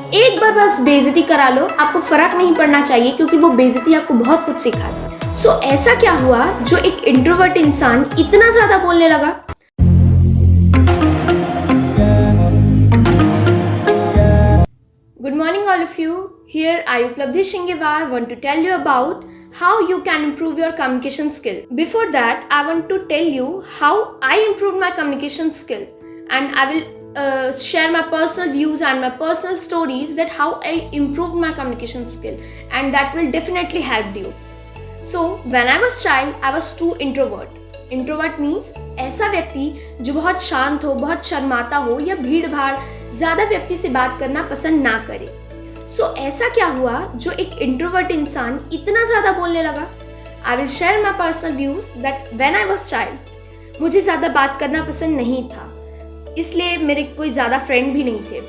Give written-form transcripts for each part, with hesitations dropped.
एक बार बस बेइज्जती करा लो, आपको फर्क नहीं पड़ना चाहिए क्योंकि वो बेइज्जती आपको बहुत कुछ सिखाती है। सो ऐसा क्या हुआ जो एक इंट्रोवर्ट इंसान इतना ज्यादा बोलने लगा? Good morning all of you. Here I Upalabdhi Shingewar want to tell you about how you can improve your communication skill. Before that, I want to tell you how I improved my communication skill, and I will share my personal views and my personal stories that how I improved my communication skill, and that will definitely help you. So when I was child, I was too introvert. Introvert means ऐसा व्यक्ति जो बहुत शांत हो, बहुत शर्माता हो या भीड़ भाड़ ज़्यादा व्यक्ति से बात करना पसंद ना करे। सो ऐसा क्या हुआ जो एक इंट्रोवर्ट इंसान इतना ज़्यादा बोलने लगा? I will share my personal views that when I was child मुझे ज़्यादा बात करना पसंद नहीं था, इसलिए मेरे कोई ज़्यादा फ्रेंड भी नहीं थे।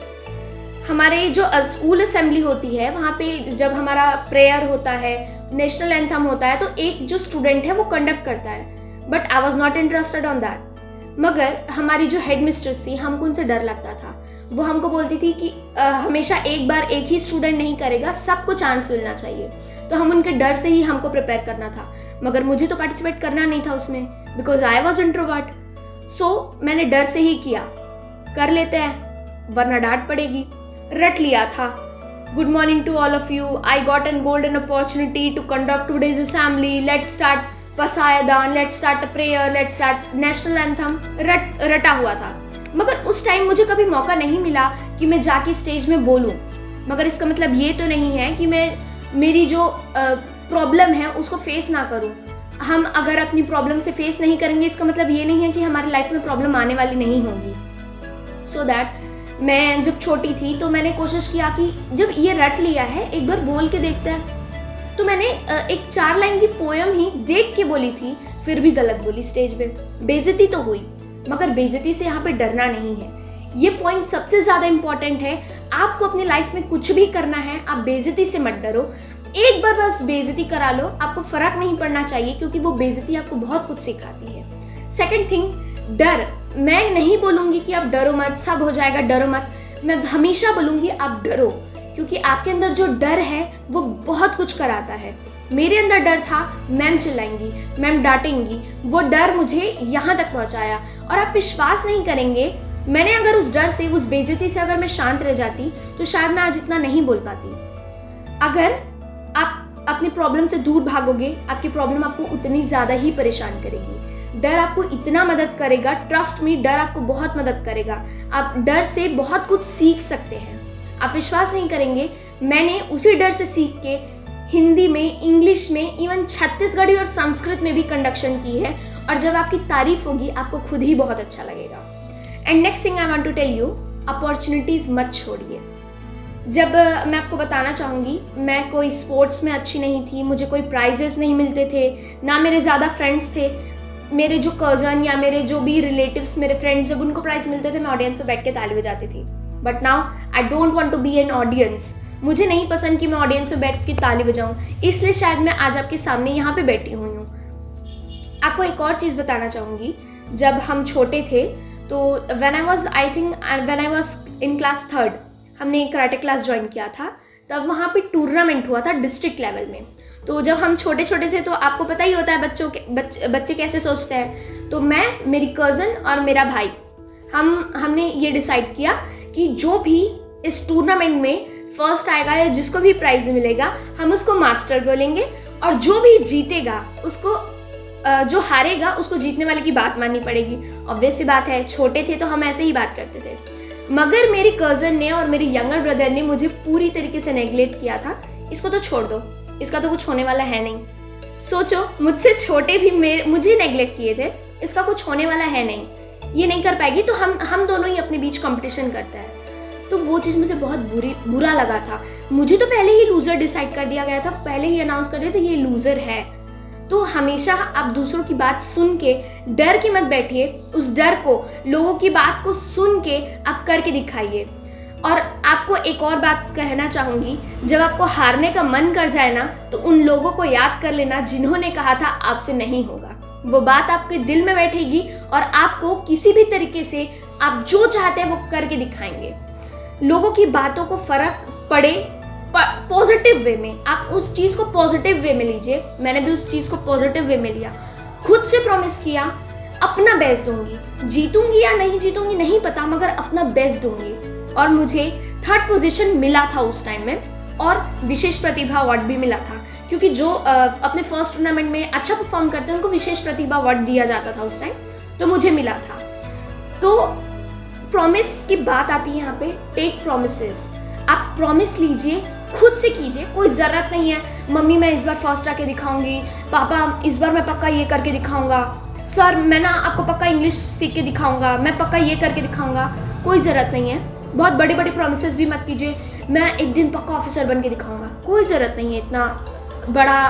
हमारे जो स्कूल असेंबली होती है वहाँ पे जब हमारा प्रेयर होता है, नेशनल एंथम होता है, तो एक जो स्टूडेंट है वो कंडक्ट करता है, but I was not interested on that. मगर हमारी जो हेड मिस्ट्रेस थी, हमको उनसे डर लगता था। वो हमको बोलती थी कि हमेशा एक बार एक ही स्टूडेंट नहीं करेगा, सबको चांस मिलना चाहिए। तो हम उनके डर से ही हमको प्रिपेयर करना था, मगर मुझे तो पार्टिसिपेट करना नहीं था उसमें बिकॉज आई वॉज इंट्रोवर्ट। सो मैंने डर से ही किया, कर लेते हैं वरना डांट पड़ेगी, रट लिया था। Good morning to all of you, I got an golden opportunity to conduct today's assembly, let's start Pasaydan, let's start a prayer, let's start national anthem, रटा हुआ था। मगर उस टाइम मुझे कभी मौका नहीं मिला कि मैं जाके स्टेज में बोलूं। मगर इसका मतलब ये तो नहीं है कि मैं मेरी जो प्रॉब्लम है उसको फेस ना करूं। हम अगर अपनी प्रॉब्लम से फेस नहीं करेंगे, इसका मतलब ये नहीं है कि हमारी लाइफ में प्रॉब्लम आने वाली नहीं होगी। सो दैट मैं जब छोटी थी तो मैंने कोशिश किया कि जब ये रट लिया है एक बार बोल के देखते हैं। तो मैंने एक 4 लाइन की पोयम ही देख के बोली थी, फिर भी गलत बोली स्टेज पे। बेइज्जती तो हुई, मगर बेइज्जती से यहाँ पे डरना नहीं है। ये पॉइंट सबसे ज़्यादा इम्पॉर्टेंट है। आपको अपनी लाइफ में कुछ भी करना है, आप बेइज्जती से मत डरो। एक बार बस बेइज्जती करा लो, आपको फर्क नहीं पड़ना चाहिए क्योंकि वो बेइज्जती आपको बहुत कुछ सिखाती है। सेकेंड थिंग, डर। मैं नहीं बोलूँगी कि आप डरो मत, सब हो जाएगा, डरो मत। मैं हमेशा बोलूँगी आप डरो, क्योंकि आपके अंदर जो डर है वो बहुत कुछ कराता है। मेरे अंदर डर था, मैम चिल्लाएंगी, मैम डांटेंगी, वो डर मुझे यहाँ तक पहुँचाया। और आप विश्वास नहीं करेंगे, मैंने अगर उस डर से, उस बेइज्जती से अगर मैं शांत रह जाती तो शायद मैं आज इतना नहीं बोल पाती। अगर आप अपनी प्रॉब्लम से दूर भागोगे, आपकी प्रॉब्लम आपको उतनी ज़्यादा ही परेशान करेगी। डर आपको इतना मदद करेगा, ट्रस्ट मी, डर आपको बहुत मदद करेगा। आप डर से बहुत कुछ सीख सकते हैं। आप विश्वास नहीं करेंगे, मैंने उसी डर से सीख के हिंदी में, इंग्लिश में, इवन छत्तीसगढ़ी और संस्कृत में भी कंडक्शन की है। और जब आपकी तारीफ होगी आपको खुद ही बहुत अच्छा लगेगा। And next thing I want to tell you, opportunities मत छोड़िए। जब मैं आपको बताना चाहूँगी, मैं कोई स्पोर्ट्स में अच्छी नहीं थी, मुझे कोई प्राइजेस नहीं मिलते थे, ना मेरे ज़्यादा फ्रेंड्स थे। मेरे जो कज़न या मेरे जो भी रिलेटिव्स, मेरे फ्रेंड्स, जब उनको प्राइज़ मिलते थे मैं ऑडियंस में बैठ के ताली बजाती थी। But now I don't want to be an audience. मुझे नहीं पसंद कि मैं ऑडियंस में बैठ के ताली बजाऊं, इसलिए शायद मैं आज आपके सामने यहाँ पे बैठी हुई हूँ। आपको एक और चीज़ बताना चाहूँगी, जब हम छोटे थे तो when I was in class 3 हमने कराटे क्लास ज्वाइन किया था। तब वहाँ पे टूर्नामेंट हुआ था डिस्ट्रिक्ट लेवल में। तो जब हम छोटे छोटे थे तो आपको पता ही होता है बच्चे कैसे सोचते हैं। तो मैं, मेरी कज़न और मेरा भाई, हमने ये डिसाइड किया कि जो भी इस टूर्नामेंट में फर्स्ट आएगा या जिसको भी प्राइज़ मिलेगा, हम उसको मास्टर बोलेंगे, और जो भी जीतेगा उसको, जो हारेगा उसको जीतने वाले की बात माननी पड़ेगी। ऑब्वियस सी बात है, छोटे थे तो हम ऐसे ही बात करते थे। मगर मेरी कज़न ने और मेरे यंगर ब्रदर ने मुझे पूरी तरीके से नेगलेक्ट किया था। इसको तो छोड़ दो, इसका तो कुछ होने वाला है नहीं। सोचो, मुझसे छोटे भी मुझे नेगलेक्ट किए थे, इसका कुछ होने वाला है नहीं, ये नहीं कर पाएगी, तो हम दोनों ही अपने बीच कंपटीशन करते हैं। तो वो चीज़ मुझे बहुत बुरा लगा था। मुझे तो पहले ही लूज़र डिसाइड कर दिया गया था, पहले ही अनाउंस कर दिया था ये लूज़र है। तो हमेशा आप दूसरों की बात सुन के डर के मत बैठिए, उस डर को, लोगों की बात को सुन के आप करके दिखाइए। और आपको एक और बात कहना चाहूँगी, जब आपको हारने का मन कर जाए ना, तो उन लोगों को याद कर लेना जिन्होंने कहा था आपसे नहीं होगा। वो बात आपके दिल में बैठेगी और आपको किसी भी तरीके से आप जो चाहते हैं वो करके दिखाएंगे। लोगों की बातों को फर्क पड़े पॉजिटिव वे में, आप उस चीज को पॉजिटिव वे में लीजिए। मैंने भी उस चीज को पॉजिटिव वे में लिया, खुद से प्रॉमिस किया अपना बेस्ट दूंगी, जीतूंगी या नहीं जीतूंगी नहीं पता, मगर अपना बेस्ट दूंगी। और मुझे 3rd पोजीशन मिला था उस टाइम में, और विशेष प्रतिभा अवार्ड भी मिला था, क्योंकि जो अपने फर्स्ट टूर्नामेंट में अच्छा परफॉर्म करते हैं उनको विशेष प्रतिभा अवार्ड दिया जाता था उस टाइम, तो मुझे मिला था। तो प्रॉमिस की बात आती है यहाँ पे, टेक प्रॉमिसेस। आप प्रॉमिस लीजिए, खुद से कीजिए, कोई ज़रूरत नहीं है मम्मी मैं इस बार फर्स्ट आके दिखाऊंगी, पापा इस बार मैं पक्का ये करके दिखाऊंगा, सर मैं ना आपको पक्का इंग्लिश सीख के दिखाऊंगा, मैं पक्का ये करके दिखाऊंगा। कोई ज़रूरत नहीं है। बहुत बड़े बड़े प्रॉमिसेस भी मत कीजिए, मैं एक दिन पक्का ऑफिसर बन के दिखाऊंगा। कोई ज़रूरत नहीं है इतना बड़ा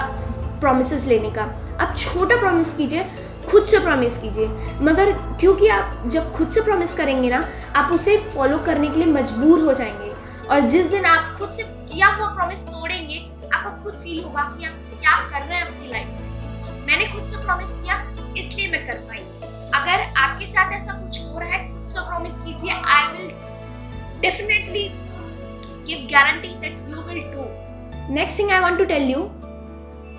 प्रॉमिसेस लेने का। आप छोटा प्रॉमिस कीजिए, खुद से प्रॉमिस कीजिए, मगर क्योंकि आप जब खुद से प्रॉमिस करेंगे ना, आप उसे फॉलो करने के लिए मजबूर हो जाएंगे। और जिस दिन आप खुद से किया हुआ प्रॉमिस तोड़ेंगे, आपको खुद फील होगा कि आप क्या कर रहे हैं अपनी लाइफ में। मैंने खुद से प्रॉमिस किया इसलिए मैं कर पाई। अगर आपके साथ ऐसा कुछ हो रहा है, खुद से प्रॉमिस कीजिए। I will definitely give guarantee that you will do. Next thing I want to tell you,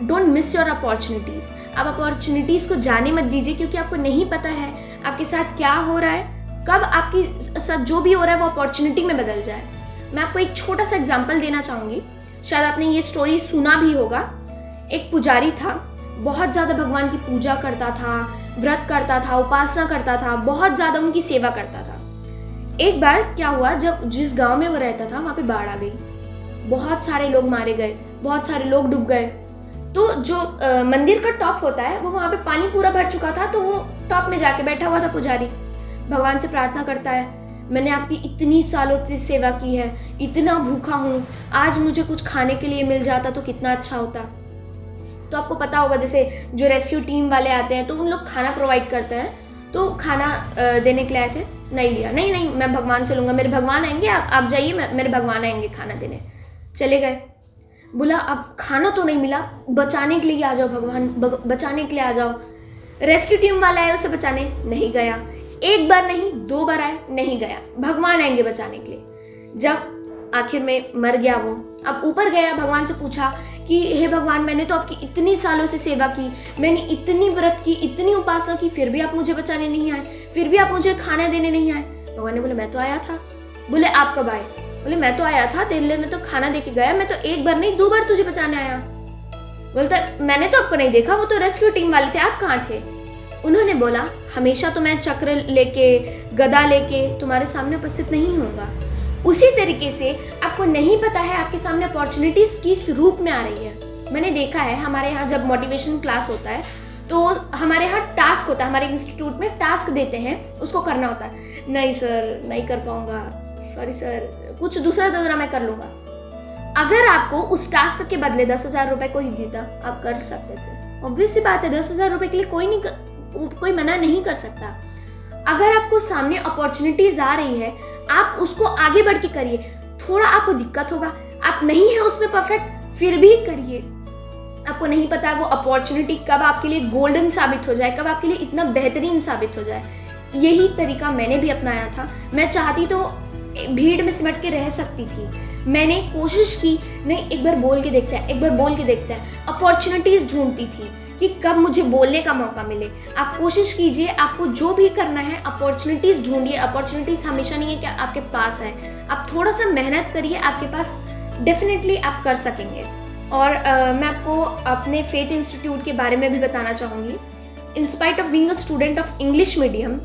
don't miss your opportunities. आप अपॉर्चुनिटीज को जाने मत दीजिए, क्योंकि आपको नहीं पता है आपके साथ क्या हो रहा है, कब आपके साथ जो भी हो रहा है वो अपॉर्चुनिटी में बदल जाए। मैं आपको एक छोटा सा एग्जाम्पल देना चाहूँगी, शायद आपने ये स्टोरी सुना भी होगा। एक पुजारी था, बहुत ज़्यादा भगवान की पूजा करता था, व्रत करता था, उपासना करता था, बहुत ज़्यादा उनकी सेवा करता था। एक बार क्या हुआ, जब जिस गांव में वो रहता था वहाँ पे बाढ़ आ गई, बहुत सारे लोग मारे गए, बहुत सारे लोग डूब गए। तो जो मंदिर का टॉप होता है वो वहाँ पे पानी पूरा भर चुका था, तो वो टॉप में जाके बैठा हुआ था पुजारी, भगवान से प्रार्थना करता है, मैंने आपकी इतनी सालों से सेवा की है, इतना भूखा हूँ, आज मुझे कुछ खाने के लिए मिल जाता तो कितना अच्छा होता। तो आपको पता होगा जैसे जो रेस्क्यू टीम वाले आते हैं तो उन लोग खाना प्रोवाइड करते हैं, तो खाना देने के लिए आए थे, नहीं लिया, नहीं मैं भगवान से लूँगा, मेरे भगवान आएंगे, आप जाइए, मेरे भगवान आएंगे खाना देने। चले गए, बोला अब खाना तो नहीं मिला, बचाने के लिए आ जाओ भगवान, बचाने के लिए आ जाओ। रेस्क्यू टीम वाला आया उसे बचाने, नहीं गया। एक बार नहीं 2 बार आए, नहीं गया, भगवान आएंगे बचाने के लिए। जब आखिर में मर गया वो, अब ऊपर गया, भगवान से पूछा कि हे भगवान, मैंने तो आपकी इतनी सालों से सेवा की, मैंने इतनी व्रत की, इतनी उपासना की, फिर भी आप मुझे बचाने नहीं आए, फिर भी आप मुझे खाना देने नहीं आए। भगवान ने बोला मैं तो आया था। बोले आप कब आए? बोले मैं तो आया था, तेरे लिए मैं तो खाना दे के गया, मैं तो एक बार नहीं 2 बार तुझे बचाने आया। बोलता मैंने तो आपको नहीं देखा, वो तो रेस्क्यू टीम वाले थे, आप कहाँ थे? उन्होंने बोला हमेशा तो मैं चक्र लेके, गदा लेके तुम्हारे सामने उपस्थित नहीं होऊंगा। उसी तरीके से आपको नहीं पता है आपके सामने अपॉर्चुनिटीज किस रूप में आ रही है। मैंने देखा है हमारे यहाँ जब मोटिवेशन क्लास होता है तो हमारे यहाँ टास्क होता है, हमारे इंस्टीट्यूट में टास्क देते हैं, उसको करना होता है। नहीं सर नहीं कर पाऊंगा, सॉरी सर, कुछ दूसरा दो ना, मैं कर लूंगा। अगर आपको उस टास्क के बदले 10,000 रुपए कोई देता, आप कर सकते थे। ऑब्वियस सी बात है, 10,000 रुपए के लिए कोई मना नहीं कर सकता। अगर आपको सामने अपॉर्चुनिटीज आ रही है, आप उसको आगे बढ़ के करिए। थोड़ा आपको दिक्कत होगा, आप नहीं है उसमें परफेक्ट, फिर भी करिए। आपको नहीं पता वो अपॉर्चुनिटी कब आपके लिए गोल्डन साबित हो जाए, कब आपके लिए इतना बेहतरीन साबित हो जाए। यही तरीका मैंने भी अपनाया था। मैं चाहती तो भीड़ में सिमट के रह सकती थी, मैंने कोशिश की, नहीं एक बार बोल के देखता है, एक बार बोल के देखता है। अपॉर्चुनिटीज ढूंढती थी कि कब मुझे बोलने का मौका मिले। आप कोशिश कीजिए, आपको जो भी करना है अपॉर्चुनिटीज ढूंढिए। अपॉर्चुनिटीज हमेशा नहीं है कि आपके पास है, आप थोड़ा सा मेहनत करिए, आपके पास डेफिनेटली आप कर सकेंगे। और मैं आपको अपने फेथ इंस्टीट्यूट के बारे में भी बताना चाहूँगी। In spite of being a student of English medium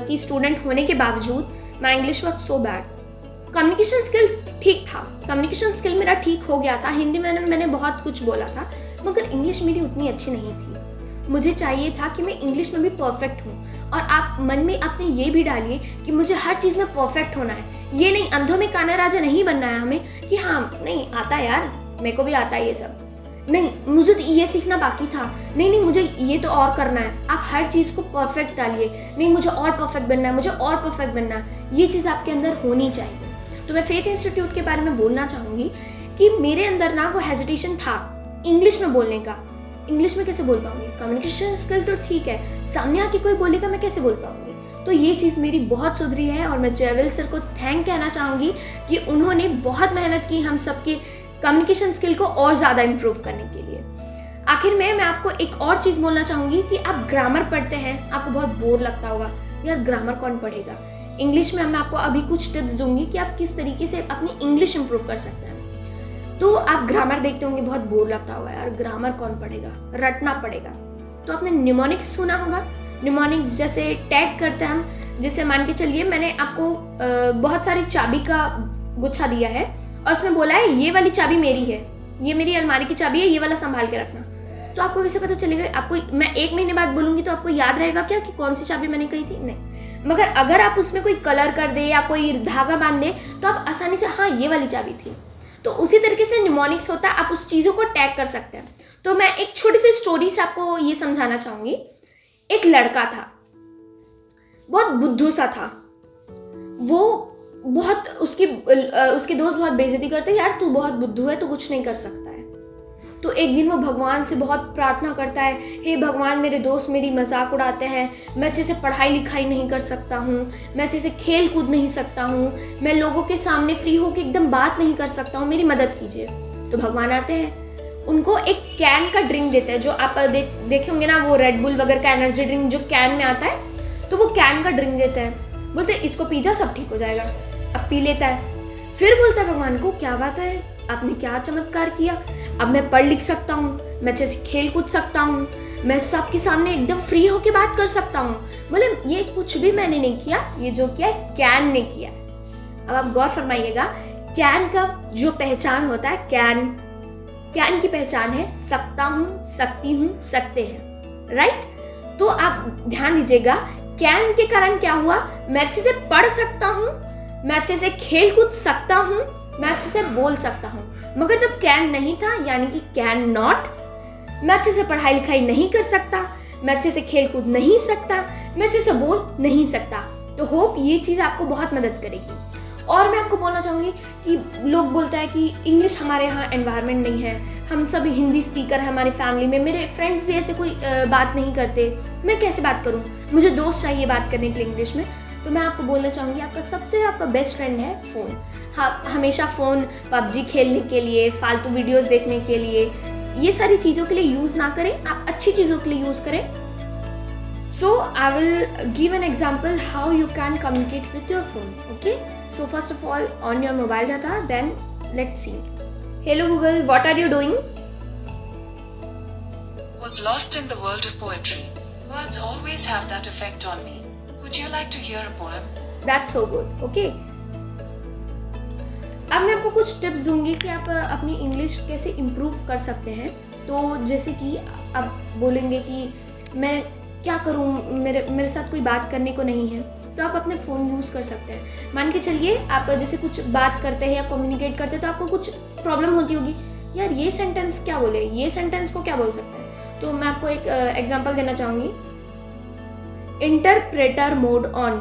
की स्टूडेंट होने के बावजूद my English was so bad. Communication skill ठीक था, कम्युनिकेशन स्किल मेरा ठीक हो गया था, हिंदी में मैंने बहुत कुछ बोला था, मगर इंग्लिश मेरी उतनी अच्छी नहीं थी। मुझे चाहिए था कि मैं इंग्लिश में भी परफेक्ट हूँ। और आप मन में अपने ये भी डालिए कि मुझे हर चीज़ में परफेक्ट होना है। ये नहीं, अंधों में काना राजा नहीं बनना है हमें कि हाँ नहीं आता यार, मेरे को भी आता है ये सब, नहीं मुझे तो ये सीखना बाकी था, नहीं मुझे ये तो और करना है। आप हर चीज़ को परफेक्ट डालिए, नहीं मुझे और परफेक्ट बनना है, मुझे और परफेक्ट बनना है, ये चीज़ आपके अंदर होनी चाहिए। तो मैं फेथ इंस्टीट्यूट के बारे में बोलना चाहूँगी कि मेरे अंदर ना वो हेजिटेशन था इंग्लिश में बोलने का। इंग्लिश में कैसे बोल पाऊंगी? कम्युनिकेशन स्किल तो ठीक है, सामने आके कोई बोलेगा मैं कैसे बोल पाऊंगी? तो ये चीज़ मेरी बहुत सुधरी है और मैं जयवेल सर को थैंक कहना चाहूँगी कि उन्होंने बहुत मेहनत की हम सबकी कम्युनिकेशन स्किल को और ज़्यादा इम्प्रूव करने के लिए। आखिर में मैं आपको एक और चीज़ बोलना चाहूँगी कि आप ग्रामर पढ़ते हैं, आपको बहुत बोर लगता होगा, यार ग्रामर कौन पढ़ेगा। इंग्लिश में मैं आपको अभी कुछ टिप्स दूंगी कि आप किस तरीके से अपनी इंग्लिश इंप्रूव कर सकते हैं। तो आप ग्रामर देखते होंगे, बहुत बोर लगता होगा, यार ग्रामर कौन पढ़ेगा, रटना पड़ेगा। तो आपने निमोनिक्स सुना होगा। निमोनिक्स जैसे टैग करते हैं हम, जैसे मान के चलिए मैंने आपको बहुत सारी चाबी का गुच्छा दिया है और उसमें बोला है ये वाली चाबी मेरी है, ये मेरी अलमारी की चाबी है, ये वाला संभाल के रखना। तो आपको कैसे पता चलेगा? आपको मैं 1 महीने बाद बोलूँगी तो आपको याद रहेगा क्या कि कौन सी चाबी मैंने कही थी? नहीं। मगर अगर आप उसमें कोई कलर कर दे या कोई धागा बांध दे तो आप आसानी से हाँ ये वाली चाबी थी। तो उसी तरीके से निमोनिक्स होता है, आप उस चीज़ों को टैग कर सकते हैं। तो मैं एक छोटी सी स्टोरी से आपको ये समझाना चाहूँगी। एक लड़का था, बहुत बुद्धू सा था। वो बहुत उसके दोस्त बहुत बेइज्जती करते, यार तू बहुत बुद्धू है, तू कुछ नहीं कर सकता है। तो एक दिन वो भगवान से बहुत प्रार्थना करता है, हे भगवान मेरे दोस्त मेरी मजाक उड़ाते हैं, मैं अच्छे से पढ़ाई लिखाई नहीं कर सकता हूँ, मैं अच्छे से खेल कूद नहीं सकता हूँ, मैं लोगों के सामने फ्री होकर एकदम बात नहीं कर सकता हूँ, मेरी मदद कीजिए। तो भगवान आते हैं, उनको एक कैन का ड्रिंक देते हैं, जो आप देखे होंगे ना, वो रेड बुल वगैरह का एनर्जी ड्रिंक जो कैन में आता है, तो वो कैन का ड्रिंक देते हैं। बोलते हैं इसको पी जा, सब ठीक हो जाएगा। अब पी लेता है। फिर बोलता है भगवान को, क्या बात है, आपने क्या चमत्कार किया, अब मैं पढ़ लिख सकता हूँ, मैं अच्छे से खेल कूद सकता हूँ, मैं सबके सामने एकदम फ्री होके बात कर सकता हूँ। बोले ये कुछ भी मैंने नहीं किया, ये जो किया कैन ने किया। अब आप गौर फरमाइएगा, कैन का जो पहचान होता है, कैन की पहचान है सकता हूँ, सकती हूँ, सकते हैं, राइट। तो आप ध्यान दीजिएगा, कैन के कारण क्या हुआ, मैं अच्छे से पढ़ सकता हूँ, मैं अच्छे से खेल कूद सकता हूँ, मैं अच्छे से बोल सकता हूँ। मगर जब कैन नहीं था, यानी कि कैन नॉट, मैं अच्छे से पढ़ाई लिखाई नहीं कर सकता, मैं अच्छे से खेल कूद नहीं सकता, मैं अच्छे से बोल नहीं सकता। तो होप ये चीज़ आपको बहुत मदद करेगी। और मैं आपको बोलना चाहूँगी कि लोग बोलते हैं कि इंग्लिश हमारे यहाँ एनवायरनमेंट नहीं है, हम सब हिंदी स्पीकर हैं हमारी फैमिली में, मेरे फ्रेंड्स भी ऐसे कोई बात नहीं करते, मैं कैसे बात करूँ, मुझे दोस्त चाहिए बात करने के लिए इंग्लिश में। तो मैं आपको बोलना चाहूँगी, आपका बेस्ट फ्रेंड है फ़ोन। हाँ, हमेशा फ़ोन पबजी खेलने के लिए, फालतू वीडियोस देखने के लिए, ये सारी चीज़ों के लिए यूज़ ना करें, आप अच्छी चीज़ों के लिए यूज़ करें। So I will give an example how you can communicate with your phone. Okay, so first of all, on your mobile data, then let's see. Hello Google, what are you doing? Was lost in the world of poetry. Words always have that effect on me. Would you like to hear a poem? That's so good. Okay. अब मैं आपको कुछ tips दूंगी कि आप अपनी English कैसे improve कर सकते हैं। तो जैसे कि आप बोलेंगे कि मैं क्या करूं, मेरे साथ कोई बात करने को नहीं है, तो आप अपने फ़ोन यूज़ कर सकते हैं। मान के चलिए आप जैसे कुछ बात करते हैं या कम्युनिकेट करते हैं तो आपको कुछ प्रॉब्लम होती होगी, यार ये सेंटेंस क्या बोले, ये सेंटेंस को क्या बोल सकते हैं। तो मैं आपको एक एग्जांपल देना चाहूँगी, इंटरप्रेटर मोड ऑन।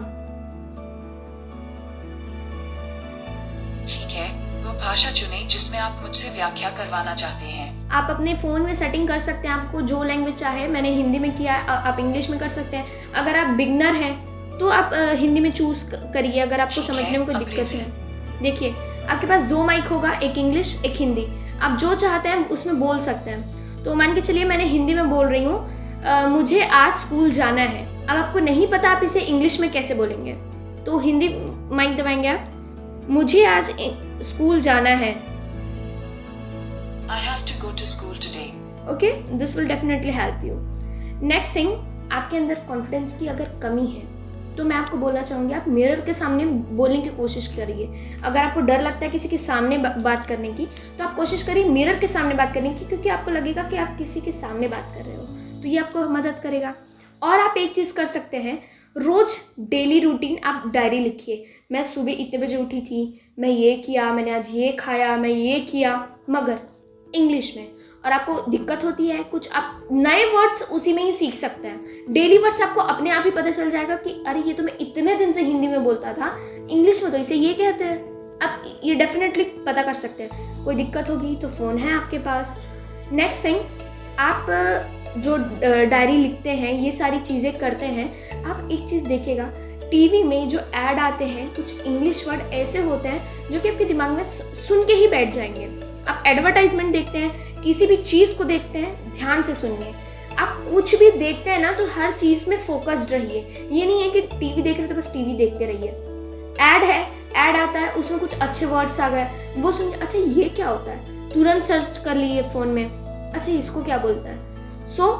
ठीक है, वो भाषा चुनें जिसमें आप मुझसे व्याख्या करवाना चाहते हैं। आप अपने फ़ोन में सेटिंग कर सकते हैं, आपको जो लैंग्वेज चाहे। मैंने हिंदी में किया है, आप इंग्लिश में कर सकते हैं। अगर आप बिगनर हैं तो आप हिंदी में चूज़ करिए अगर आपको समझने में कोई दिक्कत है। देखिए आपके पास 2 माइक होगा, एक इंग्लिश एक हिंदी, आप जो चाहते हैं उसमें बोल सकते हैं। तो मान के चलिए मैंने हिंदी में बोल रही हूँ, मुझे आज स्कूल जाना है। अब आपको नहीं पता आप इसे इंग्लिश में कैसे बोलेंगे, तो हिंदी माइक दबाएंगे आप, मुझे आज स्कूल जाना है। I have to go to school today. Okay, this will definitely help you. Next thing, आपके अंदर कॉन्फिडेंस की अगर कमी है तो मैं आपको बोलना चाहूँगी आप मिरर के सामने बोलने की कोशिश करिए। अगर आपको डर लगता है किसी के सामने बात करने की, तो आप कोशिश करिए मिरर के सामने बात करने की, क्योंकि आपको लगेगा कि आप किसी के सामने बात कर रहे हो, तो ये आपको मदद करेगा। और आप एक चीज़ कर सकते हैं, रोज़ डेली रूटीन आप डायरी लिखिए। मैं सुबह इतने बजे उठी थी, मैं ये किया, मैंने आज ये खाया, मैं ये किया, मगर इंग्लिश में। और आपको दिक्कत होती है कुछ, आप नए वर्ड्स उसी में ही सीख सकते हैं। डेली वर्ड्स आपको अपने आप ही पता चल जाएगा कि अरे ये तो मैं इतने दिन से हिंदी में बोलता था, इंग्लिश में तो इसे ये कहते हैं। आप ये डेफिनेटली पता कर सकते हैं। कोई दिक्कत होगी तो फ़ोन है आपके पास। नेक्स्ट थिंग, आप जो डायरी लिखते हैं, ये सारी चीज़ें करते हैं, आप एक चीज़ देखिएगा, टीवी में जो ऐड आते हैं, कुछ इंग्लिश वर्ड ऐसे होते हैं जो कि आपके दिमाग में सुन के ही बैठ जाएंगे। आप एडवर्टाइजमेंट देखते हैं, किसी भी चीज़ को देखते हैं, ध्यान से सुनिए। आप कुछ भी देखते हैं ना तो हर चीज़ में फोकस्ड रहिए। ये नहीं है कि टीवी देख रहे हो तो बस टीवी देखते रहिए। ऐड है, ऐड आता है, उसमें कुछ अच्छे वर्ड्स आ गए, वो सुनिए, अच्छा ये क्या होता है, तुरंत सर्च कर लिए फ़ोन में, अच्छा इसको क्या बोलता है। So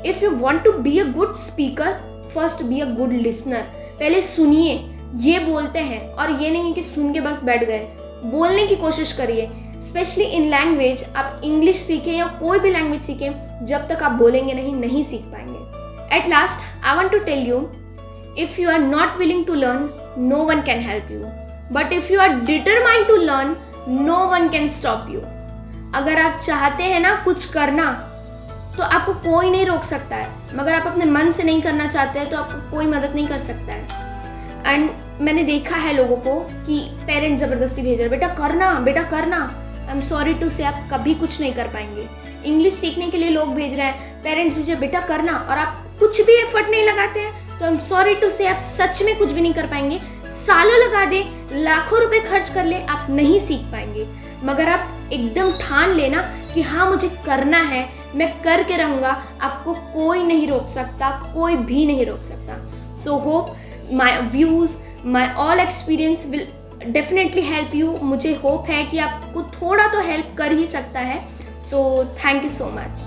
if you want to be a good speaker, first be a good listener. पहले सुनिए ये बोलते हैं, और ये नहीं है कि सुन के बस बैठ गए, बोलने की कोशिश करिए। स्पेशली इन लैंग्वेज, आप इंग्लिश सीखें या कोई भी लैंग्वेज सीखें, जब तक आप बोलेंगे नहीं सीख पाएंगे। At last I want to tell you, if you are not willing to learn, no one can help you, but if you are determined to learn, no one can stop you. अगर आप चाहते हैं ना कुछ करना तो आपको कोई नहीं रोक सकता है, मगर आप अपने मन से नहीं करना चाहते हैं तो आपको कोई मदद नहीं कर सकता है। एंड मैंने देखा है लोगों को कि पेरेंट्स ज़बरदस्ती भेज रहे, बेटा करना। आई एम सॉरी टू से, आप कभी कुछ नहीं कर पाएंगे। इंग्लिश सीखने के लिए लोग भेज रहे हैं, पेरेंट्स भेज रहे बेटा करना, और आप कुछ भी एफर्ट नहीं लगाते हैं, तो आई एम सॉरी टू से, आप सच में कुछ भी नहीं कर पाएंगे। सालों लगा दे, लाखों रुपए खर्च कर ले, आप नहीं सीख पाएंगे। मगर आप एकदम ठान लेना कि हाँ मुझे करना है, मैं करके रहूँगा, आपको कोई नहीं रोक सकता, कोई भी नहीं रोक सकता। So hope my views, my all experience will definitely help you. मुझे होप है कि आपको थोड़ा तो हेल्प कर ही सकता है। So thank you so much.